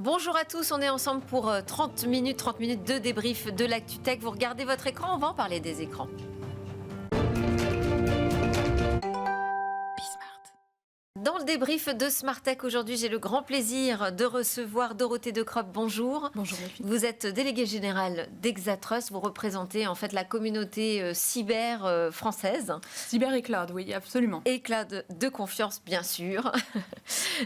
Bonjour à tous, on est ensemble pour 30 minutes de débrief de l'ActuTech. Vous regardez votre écran, on va en parler des écrans. Dans le débrief de Smart Tech, aujourd'hui, j'ai le grand plaisir de recevoir Dorothée Decropp. Bonjour. Bonjour Delphine. Vous êtes déléguée générale d'Exatrust. Vous représentez en fait la communauté cyber française. Cyber et cloud, oui, absolument. Et cloud de confiance, bien sûr.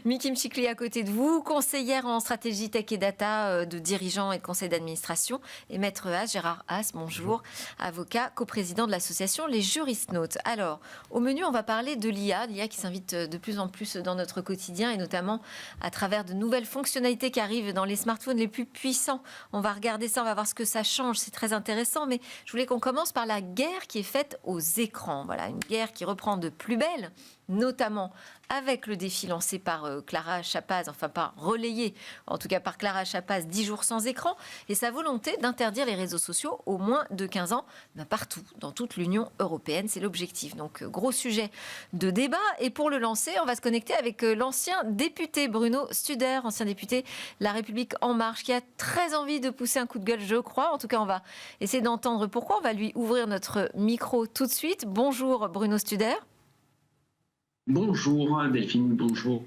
Miki Mchikli à côté de vous, conseillère en stratégie tech et data de dirigeants et de conseil d'administration. Et Maître Haas, Gérard Haas, bonjour, avocat, coprésident de l'association Les Juristes Notes. Alors, au menu, on va parler de l'IA qui s'invite de plus en plus dans notre quotidien et notamment à travers de nouvelles fonctionnalités qui arrivent dans les smartphones les plus puissants. On va regarder ça, on va voir ce que ça change, c'est très intéressant, mais je voulais qu'on commence par la guerre qui est faite aux écrans. Voilà, une guerre qui reprend de plus belle, notamment avec le défi lancé par Clara Chapaz, enfin pas relayé, en tout cas par Clara Chapaz, 10 jours sans écran, et sa volonté d'interdire les réseaux sociaux aux moins de 15 ans, partout, dans toute l'Union européenne, c'est l'objectif. Donc gros sujet de débat, et pour le lancer, on va se connecter avec l'ancien député Bruno Studer, ancien député La République En Marche, qui a très envie de pousser un coup de gueule, je crois. En tout cas, on va essayer d'entendre pourquoi. On va lui ouvrir notre micro tout de suite. Bonjour Bruno Studer. Bonjour Delphine, bonjour.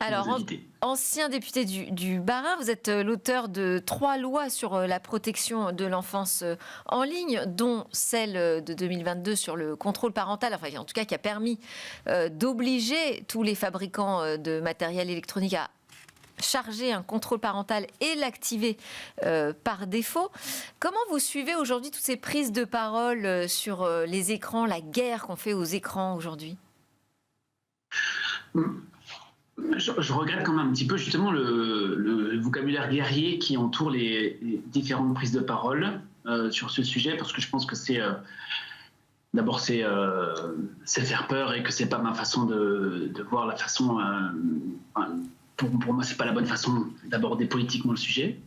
Alors, ancien député du Bas-Rhin, vous êtes l'auteur de 3 lois sur la protection de l'enfance en ligne, dont celle de 2022 sur le contrôle parental, enfin en tout cas qui a permis d'obliger tous les fabricants de matériel électronique à charger un contrôle parental et l'activer par défaut. Comment vous suivez aujourd'hui toutes ces prises de parole sur les écrans, la guerre qu'on fait aux écrans aujourd'hui ? Je regrette quand même un petit peu justement le vocabulaire guerrier qui entoure les différentes prises de parole sur ce sujet, parce que je pense que c'est faire peur et que c'est pas ma façon de voir la façon. Pour moi, c'est pas la bonne façon d'aborder politiquement le sujet.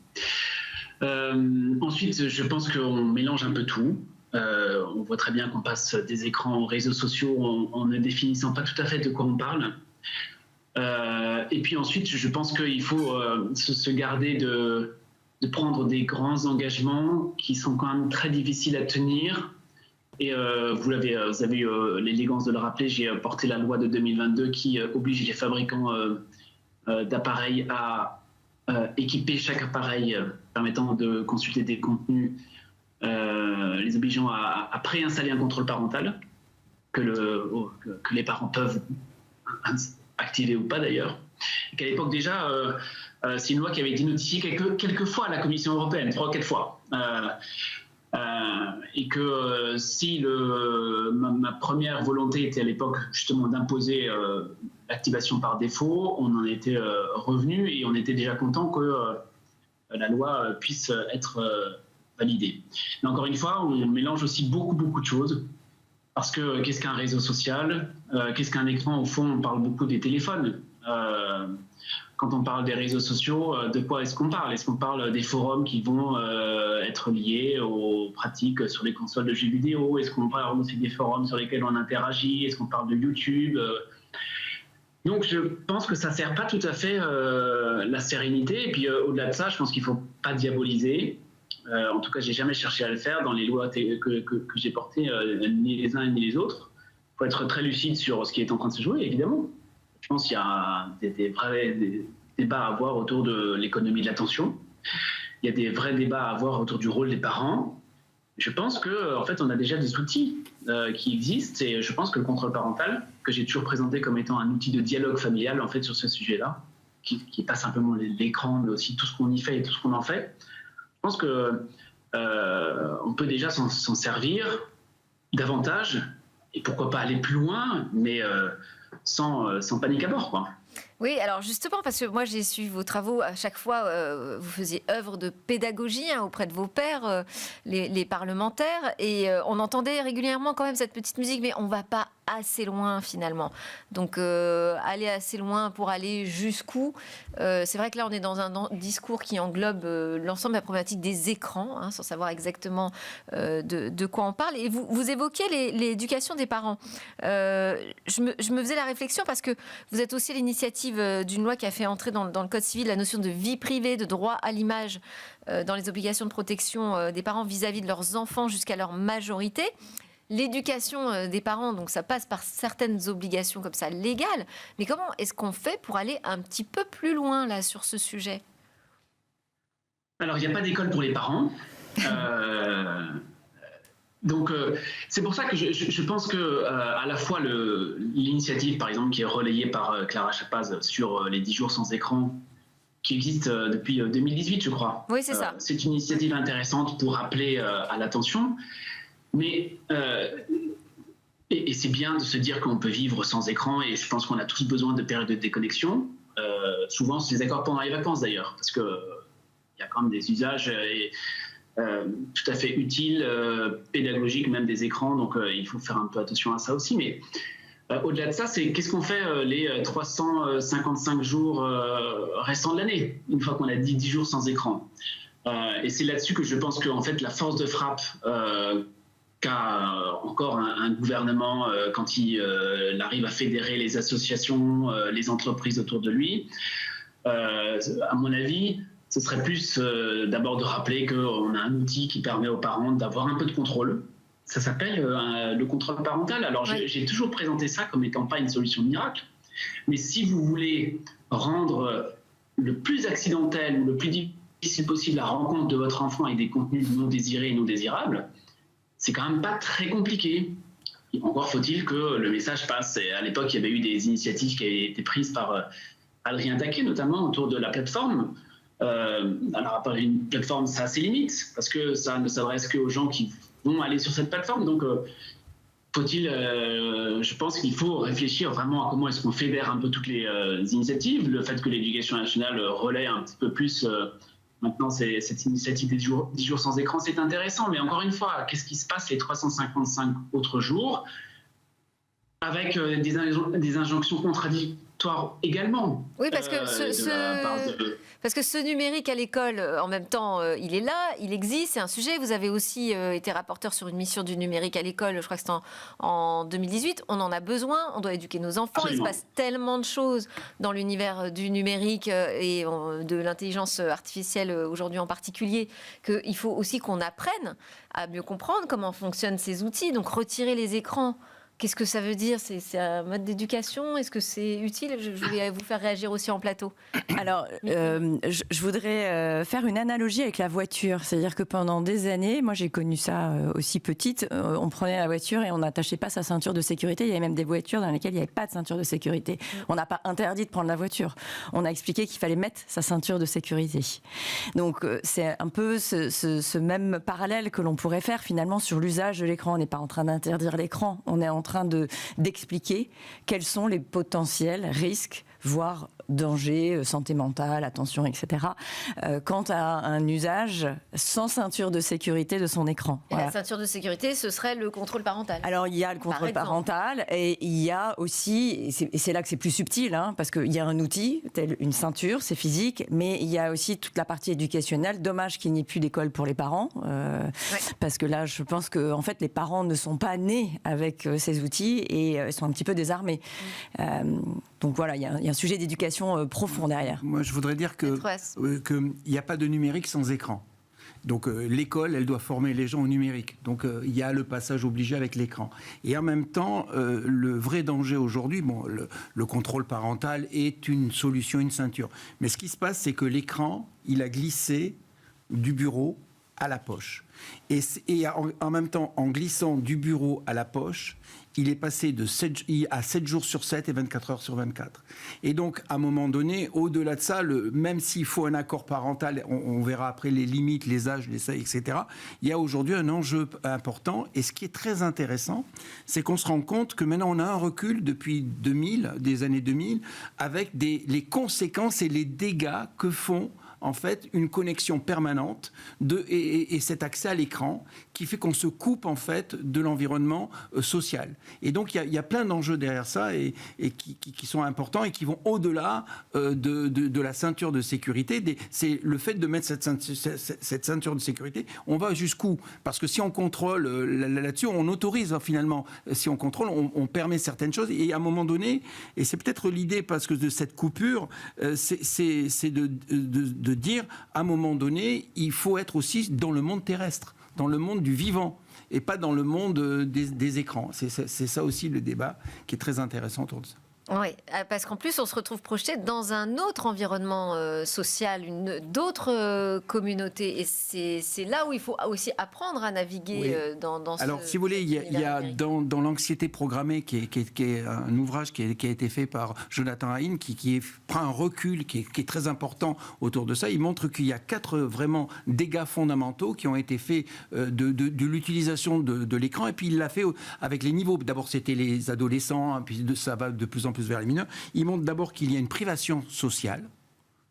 Ensuite, je pense qu'on mélange un peu tout. On voit très bien qu'on passe des écrans aux réseaux sociaux en ne définissant pas tout à fait de quoi on parle. Et puis ensuite, je pense qu'il faut se garder de prendre des grands engagements qui sont quand même très difficiles à tenir. Et vous avez eu l'élégance de le rappeler, j'ai porté la loi de 2022 qui oblige les fabricants d'appareils à équiper chaque appareil permettant de consulter des contenus, les obligeant à préinstaller un contrôle parental que les parents peuvent activer ou pas d'ailleurs. Et qu'à l'époque déjà, c'est une loi qui avait été notifiée quelques fois à la Commission européenne, 3 ou 4 fois. Et que si ma première volonté était à l'époque justement d'imposer l'activation par défaut, on en était revenu et on était déjà content que la loi puisse être validée. Mais encore une fois, on mélange aussi beaucoup de choses. Parce que qu'est-ce qu'un réseau social ? Qu'est-ce qu'un écran ? Au fond, on parle beaucoup des téléphones. Quand on parle des réseaux sociaux, de quoi est-ce qu'on parle ? Est-ce qu'on parle des forums qui vont être liés aux pratiques sur les consoles de jeux vidéo ? Est-ce qu'on parle aussi des forums sur lesquels on interagit ? Est-ce qu'on parle de YouTube ? Donc je pense que ça ne sert pas tout à fait la sérénité. Et puis au-delà de ça, je pense qu'il ne faut pas diaboliser. En tout cas, j'ai jamais cherché à le faire dans les lois que j'ai portées, ni les uns ni les autres. Il faut être très lucide sur ce qui est en train de se jouer, évidemment. Je pense qu'il y a des vrais débats à avoir autour de l'économie de l'attention. Il y a des vrais débats à avoir autour du rôle des parents. Je pense qu'en fait, on a déjà des outils qui existent, et je pense que le contrôle parental, que j'ai toujours présenté comme étant un outil de dialogue familial en fait sur ce sujet-là, qui n'est pas simplement l'écran, mais aussi tout ce qu'on y fait et tout ce qu'on en fait. Je pense qu'on peut déjà s'en servir davantage, et pourquoi pas aller plus loin, mais sans panique à bord, quoi. Oui, alors justement, parce que moi j'ai suivi vos travaux, à chaque fois vous faisiez œuvre de pédagogie auprès de vos pairs, les parlementaires, et on entendait régulièrement quand même cette petite musique, mais on ne va pas assez loin finalement. Donc aller assez loin pour aller jusqu'où, c'est vrai que là on est dans un discours qui englobe l'ensemble de la problématique des écrans, sans savoir exactement de quoi on parle. Et vous évoquiez l'éducation des parents. Je me faisais la réflexion parce que vous êtes aussi à l'initiative d'une loi qui a fait entrer dans le Code civil la notion de vie privée, de droit à l'image dans les obligations de protection des parents vis-à-vis de leurs enfants jusqu'à leur majorité. L'éducation des parents, donc ça passe par certaines obligations comme ça légales, mais comment est-ce qu'on fait pour aller un petit peu plus loin là sur ce sujet ? Alors, il n'y a pas d'école pour les parents. Donc, c'est pour ça que je pense que à la fois l'initiative, par exemple, qui est relayée par Clara Chapaz sur les 10 jours sans écran, qui existe depuis 2018, je crois. Oui, c'est ça. C'est une initiative intéressante pour rappeler à l'attention. Mais, et c'est bien de se dire qu'on peut vivre sans écran, et je pense qu'on a tous besoin de périodes de déconnexion. Souvent, c'est des accords pendant les vacances d'ailleurs, parce qu'il y a quand même des usages tout à fait utiles, pédagogiques, même des écrans, donc il faut faire un peu attention à ça aussi. Mais au-delà de ça, c'est qu'est-ce qu'on fait les 355 jours restants de l'année, une fois qu'on a dit 10 jours sans écran. Et c'est là-dessus que je pense que en fait, la force de frappe qu'a encore un gouvernement quand il arrive à fédérer les associations, les entreprises autour de lui, à mon avis, ce serait plus d'abord de rappeler qu'on a un outil qui permet aux parents d'avoir un peu de contrôle. Ça s'appelle le contrôle parental. Alors, j'ai toujours présenté ça comme étant pas une solution miracle. Mais si vous voulez rendre le plus accidentel ou le plus difficile possible la rencontre de votre enfant avec des contenus non désirés et non désirables, c'est quand même pas très compliqué. Encore faut-il que le message passe. Et à l'époque, il y avait eu des initiatives qui avaient été prises par Adrien Taquet, notamment autour de la plateforme. Alors, une plateforme, ça a ses limites, parce que ça ne s'adresse qu'aux gens qui vont aller sur cette plateforme. Donc, je pense qu'il faut réfléchir vraiment à comment est-ce qu'on fédère un peu toutes les initiatives. Le fait que l'éducation nationale relaie un petit peu plus maintenant cette initiative des 10 jours sans écran, c'est intéressant. Mais encore une fois, qu'est-ce qui se passe les 355 autres jours avec des injonctions contradictoires également. Oui, parce que parce que ce numérique à l'école, en même temps, il est là, il existe, c'est un sujet. Vous avez aussi été rapporteur sur une mission du numérique à l'école, je crois que c'était en 2018. On en a besoin, on doit éduquer nos enfants. Absolument. Il se passe tellement de choses dans l'univers du numérique et de l'intelligence artificielle aujourd'hui en particulier, qu'il faut aussi qu'on apprenne à mieux comprendre comment fonctionnent ces outils. Donc retirer les écrans, qu'est-ce que ça veut dire ? C'est un mode d'éducation ? Est-ce que c'est utile ? Je voulais vous faire réagir aussi en plateau. Alors, je voudrais faire une analogie avec la voiture. C'est-à-dire que pendant des années, moi j'ai connu ça aussi petite, on prenait la voiture et on n'attachait pas sa ceinture de sécurité. Il y avait même des voitures dans lesquelles il n'y avait pas de ceinture de sécurité. On n'a pas interdit de prendre la voiture. On a expliqué qu'il fallait mettre sa ceinture de sécurité. Donc, c'est un peu ce même parallèle que l'on pourrait faire finalement sur l'usage de l'écran. On n'est pas en train d'interdire l'écran, on est en train d'expliquer quels sont les potentiels risques, voire dangers, santé mentale, attention, etc. Quant à un usage sans ceinture de sécurité de son écran. Et voilà. La ceinture de sécurité, ce serait le contrôle parental. Alors, il y a le contrôle parental et il y a aussi, et c'est là que c'est plus subtil, parce qu'il y a un outil, tel une ceinture, c'est physique, mais il y a aussi toute la partie éducationnelle. Dommage qu'il n'y ait plus d'école pour les parents, parce que là, je pense que en fait, les parents ne sont pas nés avec ces outils et sont un petit peu désarmés. Donc voilà, il y a un sujet d'éducation profond derrière. Moi, je voudrais dire qu'il n'y a pas de numérique sans écran. Donc l'école, elle doit former les gens au numérique. Donc il y a le passage obligé avec l'écran. Et en même temps, le vrai danger aujourd'hui, le contrôle parental est une solution, une ceinture. Mais ce qui se passe, c'est que l'écran, il a glissé du bureau à la poche. Et en même temps, en glissant du bureau à la poche, il est passé à 7 jours sur 7 et 24 heures sur 24. Et donc, à un moment donné, au-delà de ça, même s'il faut un accord parental, on verra après les limites, les âges, les seuils, etc., il y a aujourd'hui un enjeu important. Et ce qui est très intéressant, c'est qu'on se rend compte que maintenant, on a un recul depuis des années 2000, avec les conséquences et les dégâts que font en fait une connexion permanente et cet accès à l'écran qui fait qu'on se coupe en fait de l'environnement social. Et donc il y a plein d'enjeux derrière ça et qui sont importants et qui vont au-delà de la ceinture de sécurité. C'est le fait de mettre cette ceinture de sécurité, on va jusqu'où? Parce que si on contrôle là-dessus, on autorise finalement. Si on contrôle, on permet certaines choses. Et à un moment donné, et c'est peut-être l'idée parce que de cette coupure, c'est de dire, à un moment donné, il faut être aussi dans le monde terrestre, dans le monde du vivant, et pas dans le monde des écrans. C'est ça aussi le débat qui est très intéressant autour de ça. Oui, parce qu'en plus, on se retrouve projeté dans un autre environnement social, d'autres communautés. Et c'est là où il faut aussi apprendre à naviguer dans ce... Alors, si vous voulez, il y a dans l'anxiété programmée, qui est un ouvrage qui a été fait par Jonathan Haidt, qui prend un recul qui est très important autour de ça. Il montre qu'il y a 4 vraiment dégâts fondamentaux qui ont été faits de l'utilisation de l'écran. Et puis, il l'a fait avec les niveaux. D'abord, c'était les adolescents, puis ça va de plus en plus vers les mineurs. Il montre d'abord qu'il y a une privation sociale.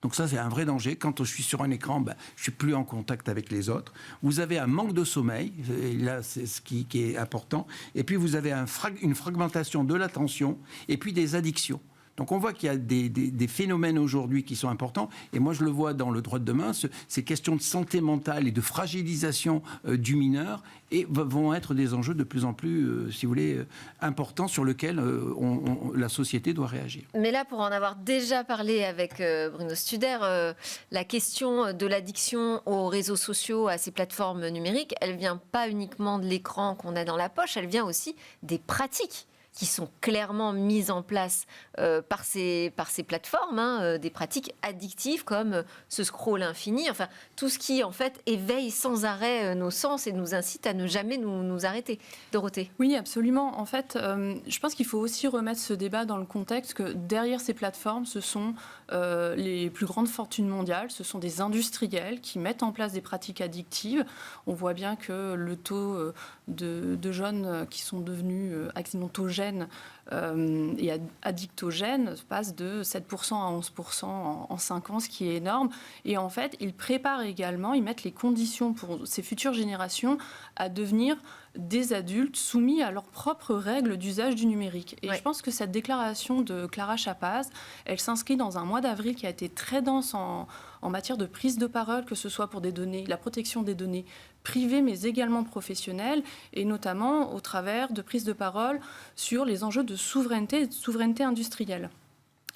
Donc ça, c'est un vrai danger. Quand je suis sur un écran, je ne suis plus en contact avec les autres. Vous avez un manque de sommeil, et là, c'est ce qui est important. Et puis, vous avez une fragmentation de l'attention, et puis des addictions. Donc on voit qu'il y a des phénomènes aujourd'hui qui sont importants. Et moi, je le vois dans le droit de demain, ces questions de santé mentale et de fragilisation du mineur vont être des enjeux de plus en plus, si vous voulez, importants sur lesquels la société doit réagir. Mais là, pour en avoir déjà parlé avec Bruno Studer, la question de l'addiction aux réseaux sociaux, à ces plateformes numériques, elle ne vient pas uniquement de l'écran qu'on a dans la poche, elle vient aussi des pratiques qui sont clairement mises en place par ces plateformes, des pratiques addictives comme ce scroll infini, enfin tout ce qui en fait éveille sans arrêt nos sens et nous incite à ne jamais nous arrêter. Dorothée. Oui, absolument. En fait, je pense qu'il faut aussi remettre ce débat dans le contexte que derrière ces plateformes, ce sont les plus grandes fortunes mondiales, ce sont des industriels qui mettent en place des pratiques addictives. On voit bien que le taux de jeunes qui sont devenus accidentogènes et addictogènes passe de 7% à 11% en 5 ans, ce qui est énorme. Et en fait, ils préparent également, ils mettent les conditions pour ces futures générations à devenir des adultes soumis à leurs propres règles d'usage du numérique. Et je pense que cette déclaration de Clara Chapaz, elle s'inscrit dans un mois d'avril qui a été très dense en matière de prise de parole, que ce soit pour des données, la protection des données privées, mais également professionnelles, et notamment au travers de prises de parole sur les enjeux de souveraineté et de souveraineté industrielle.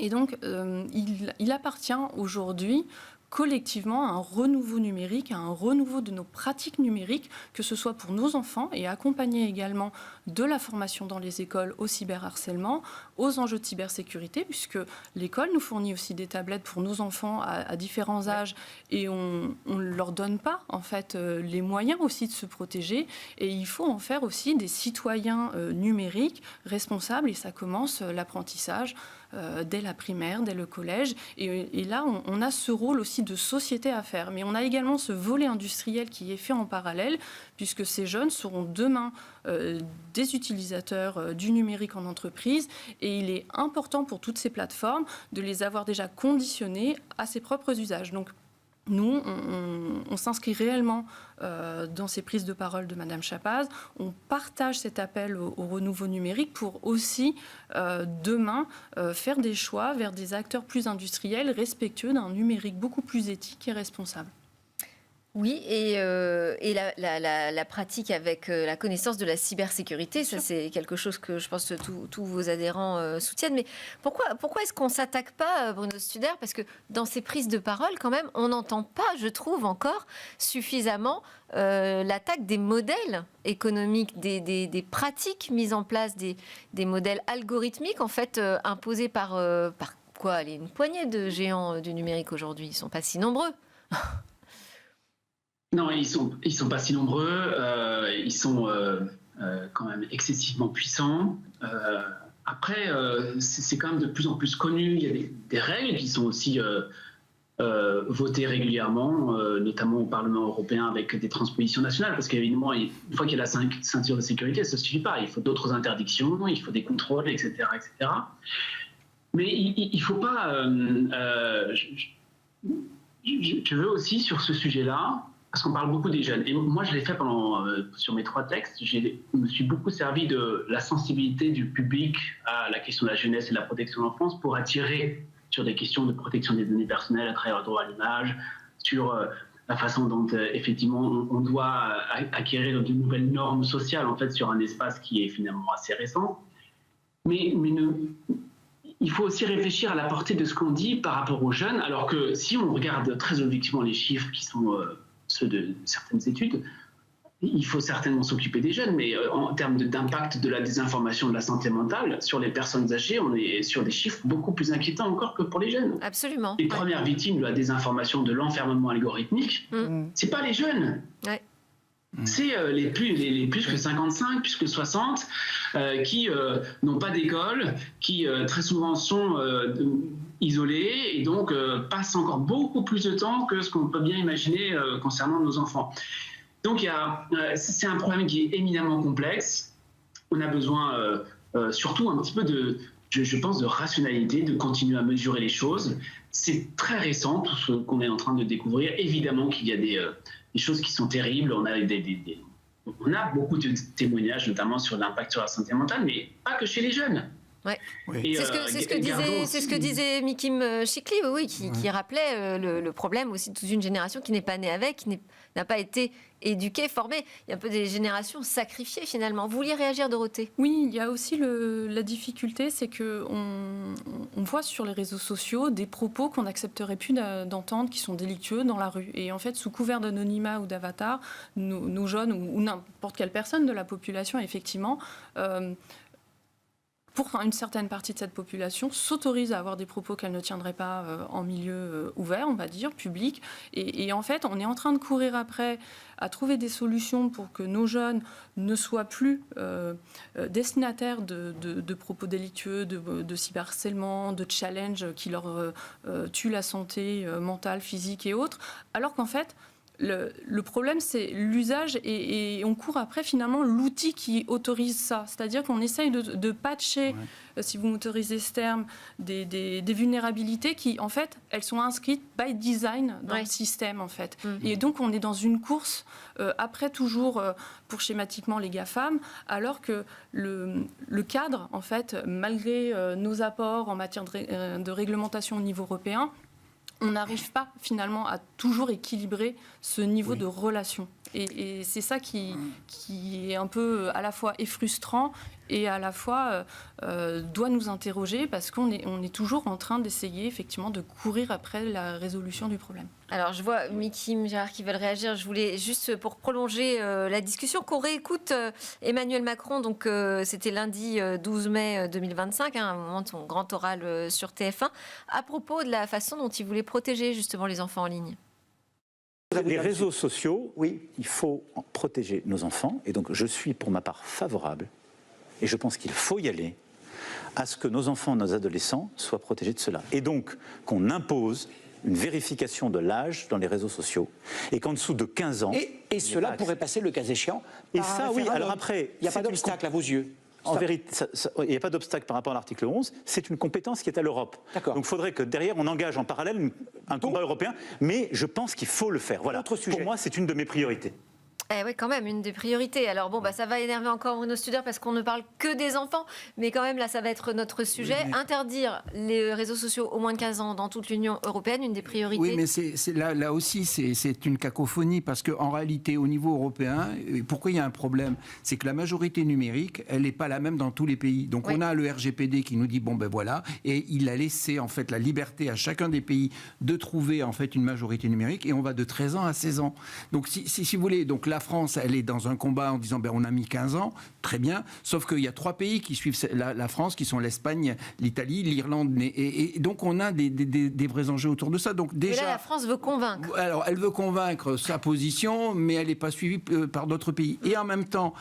Et donc, il appartient aujourd'hui collectivement à un renouveau numérique, à un renouveau de nos pratiques numériques, que ce soit pour nos enfants et accompagner également de la formation dans les écoles au cyberharcèlement, aux enjeux de cybersécurité, puisque l'école nous fournit aussi des tablettes pour nos enfants à différents âges et on ne leur donne pas en fait les moyens aussi de se protéger, et il faut en faire aussi des citoyens numériques responsables, et ça commence l'apprentissage dès la primaire, dès le collège. Et là, on a ce rôle aussi de société à faire. Mais on a également ce volet industriel qui est fait en parallèle, puisque ces jeunes seront demain des utilisateurs du numérique en entreprise. Et il est important pour toutes ces plateformes de les avoir déjà conditionnés à ses propres usages. Donc, nous, on s'inscrit réellement dans ces prises de parole de Madame Chapaz. On partage cet appel au renouveau numérique pour aussi, demain, faire des choix vers des acteurs plus industriels, respectueux d'un numérique beaucoup plus éthique et responsable. Oui, et la pratique avec la connaissance de la cybersécurité, ça c'est quelque chose que je pense que tous vos adhérents soutiennent. Mais pourquoi est-ce qu'on ne s'attaque pas, Bruno Studer? Parce que dans ces prises de parole, quand même, on n'entend pas, je trouve, encore suffisamment l'attaque des modèles économiques, des pratiques mises en place, des modèles algorithmiques, en fait, imposés par quoi? Allez, une poignée de géants du numérique aujourd'hui. Ils ne sont pas si nombreux. Non, ils sont pas si nombreux. Ils sont quand même excessivement puissants. Après, c'est quand même de plus en plus connu. Il y a des règles qui sont aussi votées régulièrement, notamment au Parlement européen avec des transpositions nationales. Parce qu'évidemment, une fois qu'il y a la ceinture de sécurité, ça ne suffit pas. Il faut d'autres interdictions, il faut des contrôles, etc. etc. Mais il ne faut pas... je veux aussi, sur ce sujet-là, parce qu'on parle beaucoup des jeunes, et moi je l'ai fait sur mes 3 textes, je me suis beaucoup servi de la sensibilité du public à la question de la jeunesse et de la protection de l'enfance pour attirer sur des questions de protection des données personnelles à travers le droit à l'image, sur la façon dont effectivement on doit acquérir de nouvelles normes sociales en fait sur un espace qui est finalement assez récent. Mais il faut aussi réfléchir à la portée de ce qu'on dit par rapport aux jeunes, alors que si on regarde très objectivement les chiffres qui sont ceux de certaines études, il faut certainement s'occuper des jeunes, mais en termes d'impact de la désinformation de la santé mentale, sur les personnes âgées, on est sur des chiffres beaucoup plus inquiétants encore que pour les jeunes. Absolument. Les premières victimes de la désinformation, de l'enfermement algorithmique, c'est pas les jeunes. Ouais. C'est les plus que 55, plus que 60, qui n'ont pas d'école, qui très souvent sont isolés et donc passent encore beaucoup plus de temps que ce qu'on peut bien imaginer concernant nos enfants. Donc c'est un problème qui est éminemment complexe. On a besoin surtout un petit peu je pense, de rationalité, de continuer à mesurer les choses. C'est très récent tout ce qu'on est en train de découvrir. Évidemment qu'il y a des choses qui sont terribles. On a beaucoup de témoignages, notamment sur l'impact sur la santé mentale, mais pas que chez les jeunes. Ouais. Oui. C'est ce que disait Mikim Chikli, qui rappelait le problème aussi de toute une génération qui n'est pas née avec, qui n'a pas été éduquée, formée. Il y a un peu des générations sacrifiées finalement. Vous vouliez réagir, Dorothée ? Oui, il y a aussi la difficulté, c'est qu'on voit sur les réseaux sociaux des propos qu'on n'accepterait plus d'entendre, qui sont délictueux dans la rue. Et en fait, sous couvert d'anonymat ou d'avatar, nos jeunes ou n'importe quelle personne de la population, effectivement, pour une certaine partie de cette population, s'autorise à avoir des propos qu'elle ne tiendrait pas en milieu ouvert, on va dire, public. Et en fait, on est en train de courir après à trouver des solutions pour que nos jeunes ne soient plus destinataires de propos délictueux, de cyberharcèlement, de challenges qui leur tuent la santé mentale, physique et autres, alors qu'en fait, le problème, c'est l'usage et on court après, finalement, l'outil qui autorise ça. C'est-à-dire qu'on essaye de patcher, si vous m'autorisez ce terme, des vulnérabilités qui, en fait, elles sont inscrites by design dans le système, en fait. Et donc, on est dans une course, après toujours, pour schématiquement les GAFAM, alors que le cadre, en fait, malgré nos apports en matière de réglementation au niveau européen, on n'arrive pas finalement à toujours équilibrer ce niveau de relation. Et c'est ça qui est un peu à la fois frustrant et à la fois doit nous interroger parce qu'on est toujours en train d'essayer effectivement de courir après la résolution du problème. Alors je vois Mikim, Gérard qui veulent réagir. Je voulais juste pour prolonger la discussion qu'on réécoute Emmanuel Macron. Donc c'était lundi 12 mai 2025, un moment de son grand oral sur TF1, à propos de la façon dont il voulait protéger justement les enfants en ligne. Les réseaux sociaux, il faut protéger nos enfants. Et donc je suis pour ma part favorable, et je pense qu'il faut y aller, à ce que nos enfants, nos adolescents soient protégés de cela. Et donc qu'on impose une vérification de l'âge dans les réseaux sociaux, et qu'en dessous de 15 ans... Et cela pourrait passer, le cas écéchéant, par un référendum. Oui, alors après... Il n'y a pas d'obstacle à vos yeux. En vérité, il n'y a pas d'obstacle par rapport à l'article 11, c'est une compétence qui est à l'Europe. Donc il faudrait que derrière, on engage en parallèle un combat européen, mais je pense qu'il faut le faire. Voilà. Pour moi, c'est une de mes priorités. Oui, quand même, une des priorités. Alors bon, ça va énerver encore Bruno Studer parce qu'on ne parle que des enfants, mais quand même, là, ça va être notre sujet. Oui, Interdire les réseaux sociaux au moins de 15 ans dans toute l'Union européenne, une des priorités. Oui, mais là aussi, c'est une cacophonie parce qu'en réalité, au niveau européen, pourquoi il y a un problème ? C'est que la majorité numérique, elle n'est pas la même dans tous les pays. Donc on a le RGPD qui nous dit, voilà, et il a laissé en fait la liberté à chacun des pays de trouver en fait une majorité numérique, et on va de 13 ans à 16 ans. Donc si vous voulez, donc la France, elle est dans un combat en disant on a mis 15 ans, très bien, sauf qu'il y a 3 pays qui suivent la France, qui sont l'Espagne, l'Italie, l'Irlande, et donc on a des vrais enjeux autour de ça. Donc déjà, mais là, la France veut convaincre. Alors, elle veut convaincre sa position, mais elle n'est pas suivie par d'autres pays. Et en même temps,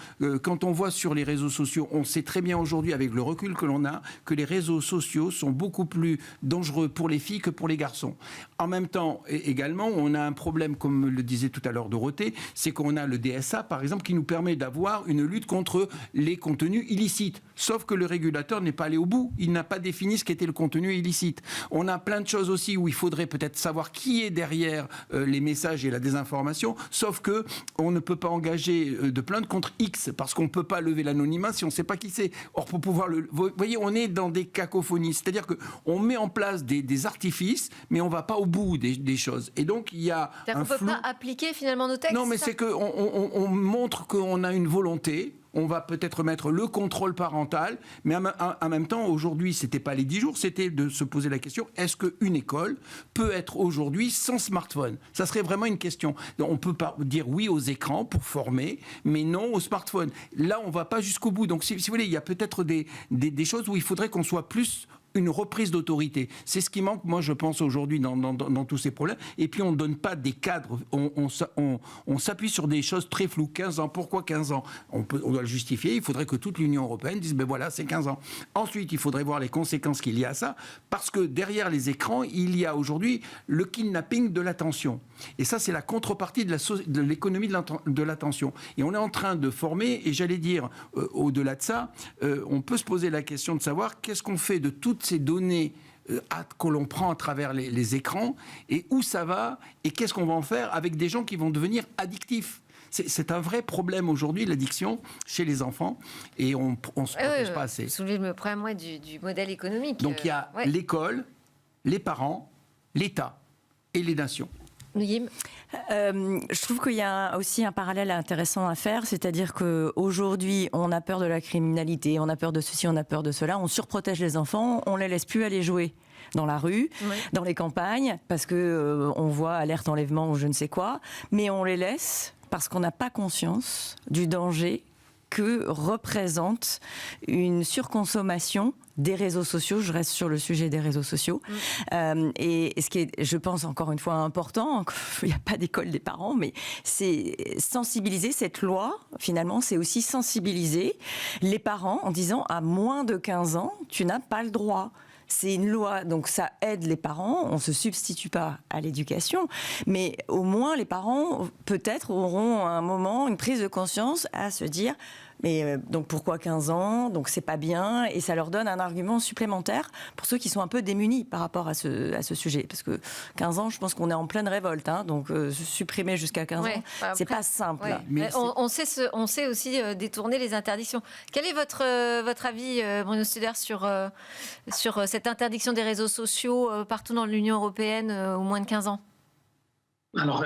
quand on voit sur les réseaux sociaux, on sait très bien aujourd'hui, avec le recul que l'on a, que les réseaux sociaux sont beaucoup plus dangereux pour les filles que pour les garçons. En même temps, également, on a un problème, comme le disait tout à l'heure Dorothée, c'est qu'on a le DSA, par exemple, qui nous permet d'avoir une lutte contre les contenus illicites. Sauf que le régulateur n'est pas allé au bout. Il n'a pas défini ce qu'était le contenu illicite. On a plein de choses aussi où il faudrait peut-être savoir qui est derrière les messages et la désinformation. Sauf que on ne peut pas engager de plainte contre X parce qu'on ne peut pas lever l'anonymat si on ne sait pas qui c'est. Or, pour pouvoir vous voyez, on est dans des cacophonies. C'est-à-dire qu'on met en place des artifices, mais on ne va pas au bout des choses. Et donc, il y a un flou. On ne peut pas appliquer finalement nos textes. Non, mais c'est qu'on montre qu'on a une volonté. On va peut-être mettre le contrôle parental, mais en même temps, aujourd'hui, ce n'était pas les 10 jours, c'était de se poser la question, est-ce qu'une école peut être aujourd'hui sans smartphone ? Ça serait vraiment une question. On ne peut pas dire oui aux écrans pour former, mais non aux smartphones. Là, on ne va pas jusqu'au bout. Donc, si vous voulez, il y a peut-être des choses où il faudrait qu'on soit plus une reprise d'autorité. C'est ce qui manque, moi, je pense, aujourd'hui dans tous ces problèmes. Et puis, on ne donne pas des cadres. On s'appuie sur des choses très floues. 15 ans, pourquoi 15 ans ? On doit le justifier. Il faudrait que toute l'Union européenne dise, ben voilà, c'est 15 ans. Ensuite, il faudrait voir les conséquences qu'il y a à ça, parce que derrière les écrans, il y a aujourd'hui le kidnapping de l'attention. Et ça, c'est la contrepartie de l'économie de l'attention. Et on est en train de former, et j'allais dire, au-delà de ça, on peut se poser la question de savoir qu'est-ce qu'on fait de toutes ces données que l'on prend à travers les écrans, et où ça va, et qu'est-ce qu'on va en faire avec des gens qui vont devenir addictifs. C'est un vrai problème aujourd'hui, l'addiction, chez les enfants, et on ne se protège pas assez. Vous soulevez le problème du modèle économique. Donc il y a l'école, les parents, l'État et les nations. Je trouve qu'il y a aussi un parallèle intéressant à faire, c'est-à-dire qu'aujourd'hui, on a peur de la criminalité, on a peur de ceci, on a peur de cela, on surprotège les enfants, on les laisse plus aller jouer dans la rue, dans les campagnes, parce que on voit alerte enlèvement ou je ne sais quoi, mais on les laisse parce qu'on n'a pas conscience du danger que représente une surconsommation des réseaux sociaux. Je reste sur le sujet des réseaux sociaux. Et ce qui est, je pense, encore une fois important, il n'y a pas d'école des parents, mais c'est sensibiliser cette loi, finalement, c'est aussi sensibiliser les parents en disant à moins de 15 ans, tu n'as pas le droit. C'est une loi, donc ça aide les parents, on ne se substitue pas à l'éducation, mais au moins les parents peut-être auront un moment, une prise de conscience à se dire mais donc pourquoi 15 ans, donc c'est pas bien, et ça leur donne un argument supplémentaire pour ceux qui sont un peu démunis par rapport à ce sujet, parce que 15 ans, je pense qu'on est en pleine révolte, hein, donc supprimer jusqu'à 15 ans, c'est pas simple. Mais on sait aussi détourner les interdictions. Quel est votre avis, Bruno Studer, sur cette interdiction des réseaux sociaux partout dans l'Union européenne aux moins de 15 ans ? Alors,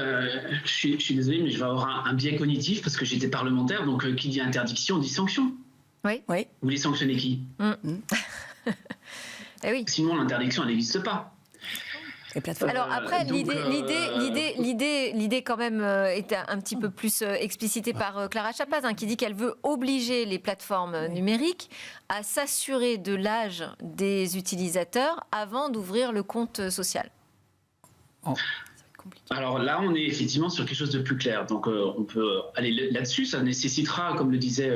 je suis désolé, mais je vais avoir un biais cognitif parce que j'étais parlementaire, donc qui dit interdiction dit sanction. Oui. Vous voulez sanctionner qui oui. Sinon, l'interdiction, elle n'existe pas. Alors après, l'idée quand même est un petit peu plus explicitée par Clara Chapaz, qui dit qu'elle veut obliger les plateformes numériques à s'assurer de l'âge des utilisateurs avant d'ouvrir le compte social. Alors là, on est effectivement sur quelque chose de plus clair. Donc on peut aller là-dessus. Ça nécessitera, comme le disait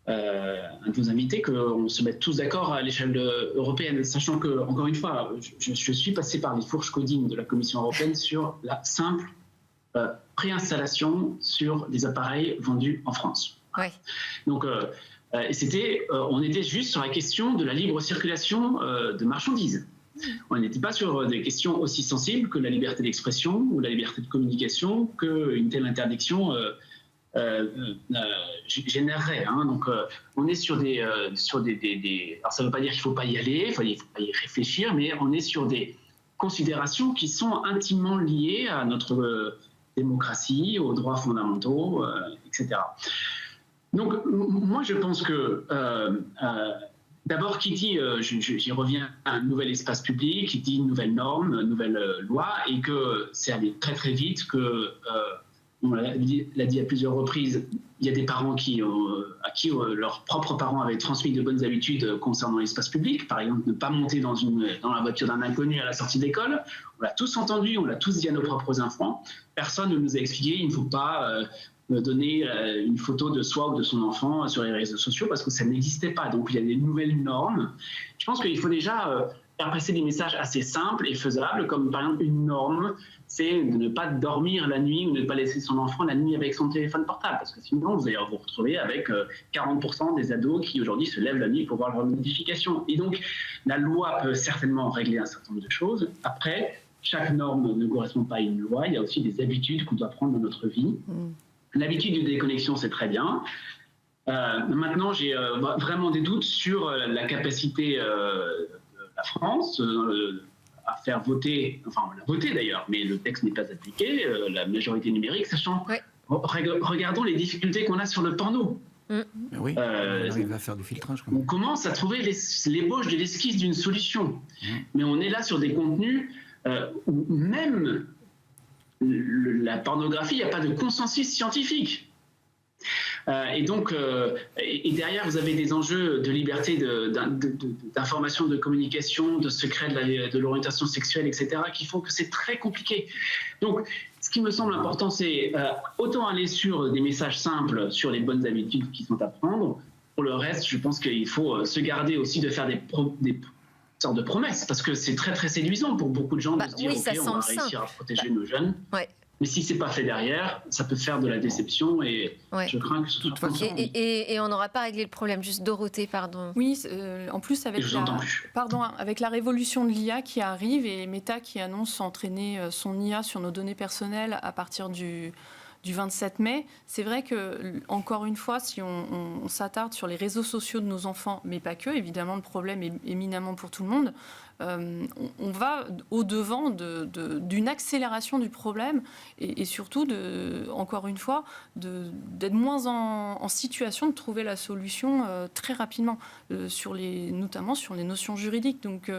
un de vos invités, qu'on se mette tous d'accord à l'échelle européenne, sachant que, encore une fois, je suis passé par les fourches codines de la Commission européenne sur la simple préinstallation sur des appareils vendus en France. Oui. Donc on était juste sur la question de la libre circulation de marchandises. On n'était pas sur des questions aussi sensibles que la liberté d'expression ou la liberté de communication qu'une telle interdiction générerait. Hein. Donc, on est sur des alors, ça ne veut pas dire qu'il ne faut pas y aller, il faut pas y réfléchir, mais on est sur des considérations qui sont intimement liées à notre démocratie, aux droits fondamentaux, etc. Donc, moi, je pense que d'abord, qui dit, j'y reviens, un nouvel espace public, qui dit une nouvelle norme, une nouvelle loi, et que c'est allé très très vite, que, on l'a dit à plusieurs reprises, il y a des parents à qui leurs propres parents avaient transmis de bonnes habitudes concernant l'espace public, par exemple ne pas monter dans la voiture d'un inconnu à la sortie d'école. On l'a tous entendu, on l'a tous dit à nos propres enfants. Personne ne nous a expliqué, il ne faut pas donner une photo de soi ou de son enfant sur les réseaux sociaux parce que ça n'existait pas. Donc il y a des nouvelles normes. Je pense qu'il faut déjà faire passer des messages assez simples et faisables, comme par exemple une norme, c'est de ne pas dormir la nuit ou de ne pas laisser son enfant la nuit avec son téléphone portable, parce que sinon vous allez vous retrouver avec 40% des ados qui aujourd'hui se lèvent la nuit pour voir leur notification. Et donc la loi peut certainement régler un certain nombre de choses. Après, chaque norme ne correspond pas à une loi, il y a aussi des habitudes qu'on doit prendre dans notre vie. L'habitude de déconnexion, c'est très bien. Maintenant, j'ai vraiment des doutes sur la capacité de la France à faire voter, enfin on l'a voté d'ailleurs, mais le texte n'est pas appliqué, la majorité numérique, sachant, regardons les difficultés qu'on a sur le porno. Oui, il va faire du filtrage. On commence à trouver l'ébauche de l'esquisse d'une solution, mais on est là sur des contenus où même la pornographie, il n'y a pas de consensus scientifique. Et donc, et derrière, vous avez des enjeux de liberté d'information, de communication, de secret de l'orientation sexuelle, etc., qui font que c'est très compliqué. Donc, ce qui me semble important, c'est autant aller sur des messages simples, sur les bonnes habitudes qui sont à prendre. Pour le reste, je pense qu'il faut se garder aussi de faire des sortes de promesses, parce que c'est très, très séduisant pour beaucoup de gens de se dire, OK, on va réussir à protéger nos jeunes. Mais si c'est pas fait derrière, ça peut faire de la déception et je crains que ce soit pas ça. Et on n'aura pas réglé le problème. Juste Dorothée, pardon. Oui, en plus avec la révolution de l'IA qui arrive et Meta qui annonce entraîner son IA sur nos données personnelles à partir du 27 mai, c'est vrai que, encore une fois, si on s'attarde sur les réseaux sociaux de nos enfants, mais pas que, évidemment le problème est éminemment pour tout le monde, on va au-devant d'une accélération du problème et surtout, encore une fois, d'être moins en situation de trouver la solution très rapidement, notamment sur les notions juridiques. Donc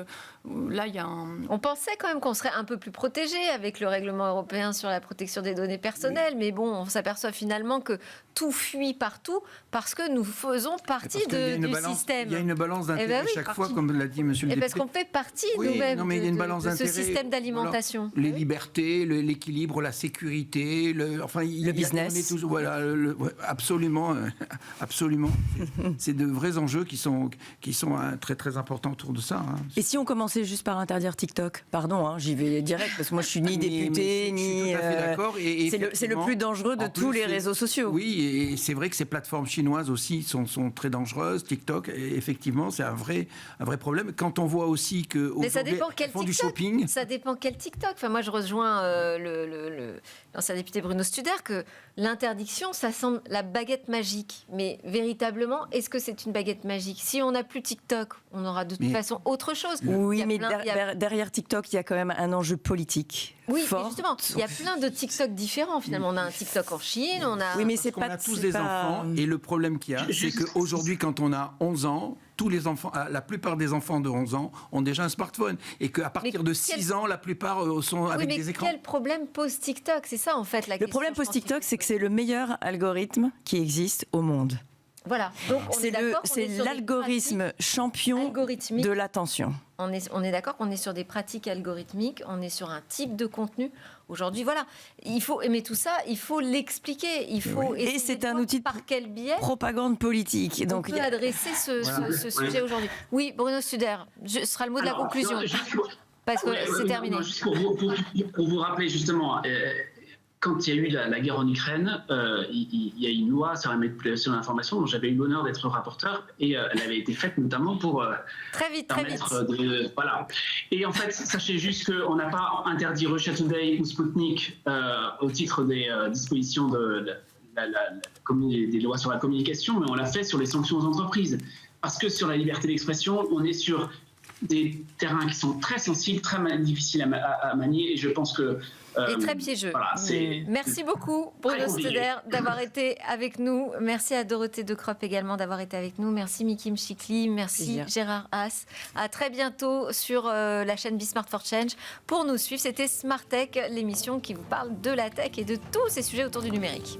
là, il y a On pensait quand même qu'on serait un peu plus protégé avec le règlement européen sur la protection des données personnelles, mais bon, on s'aperçoit finalement que tout fuit partout parce que nous faisons partie du système. Il y a une balance d'intérêt chaque fois, comme l'a dit monsieur le député. Parce qu'on fait partie nous-mêmes de ce système d'alimentation. Voilà, les libertés, l'équilibre, la sécurité, le business. Absolument. C'est de vrais enjeux qui sont très très importants autour de ça. Et si on commençait juste par interdire TikTok, pardon, j'y vais direct parce que moi je suis ni député ni. Je suis tout à fait d'accord. C'est le plus dangereux de tous les réseaux sociaux. Oui, et c'est vrai que ces plateformes chinoises aussi sont très dangereuses. TikTok, effectivement, c'est un vrai problème. Quand on voit aussi que mais ça dépend quel font TikTok. Du shopping. Ça dépend quel TikTok. Enfin, moi, je rejoins l'ancien député Bruno Studer que l'interdiction, ça semble la baguette magique. Mais véritablement, est-ce que c'est une baguette magique ? Si on n'a plus TikTok, on aura de toute façon autre chose. Oui, mais derrière TikTok, il y a quand même un enjeu politique. Oui, justement, il y a plein de TikTok différents finalement. On a un TikTok en Chine, on a... Oui, mais c'est on a tous des enfants et le problème qu'il y a, c'est qu'aujourd'hui, quand on a 11 ans, tous les enfants, la plupart des enfants de 11 ans ont déjà un smartphone et qu'à partir de 6 ans, la plupart sont avec des écrans. Quel problème pose TikTok ? C'est ça en fait la question. Le problème pose TikTok, c'est que c'est le meilleur algorithme qui existe au monde. Voilà. Donc c'est l'algorithme champion de l'attention. On est d'accord qu'on est sur des pratiques algorithmiques, on est sur un type de contenu. Aujourd'hui, voilà, mais tout ça, il faut l'expliquer. Il faut et c'est un outil par quel biais propagande politique. On peut adresser ce sujet aujourd'hui. Oui, Bruno Studer, ce sera le mot de la conclusion. Parce que c'est terminé. Juste pour vous rappeler justement... Quand il y a eu la guerre en Ukraine, il y a une loi sur la manipulation de l'information dont j'avais eu l'honneur d'être rapporteur et elle avait été faite notamment pour très vite. Voilà. Et en fait, sachez juste qu'on n'a pas interdit Russia Today ou Sputnik au titre des dispositions des lois sur la communication, mais on l'a fait sur les sanctions aux entreprises. Parce que sur la liberté d'expression, on est sur des terrains qui sont très sensibles, très difficiles à manier, et je pense que et très piégeux. Voilà, merci beaucoup Bruno Studer d'avoir été avec nous. Merci à Dorothée Decropp également d'avoir été avec nous. Merci Miki Mchikli, merci Gérard Haas. À très bientôt sur la chaîne Be Smart for Change. Pour nous suivre, c'était Smart Tech, l'émission qui vous parle de la tech et de tous ces sujets autour du numérique.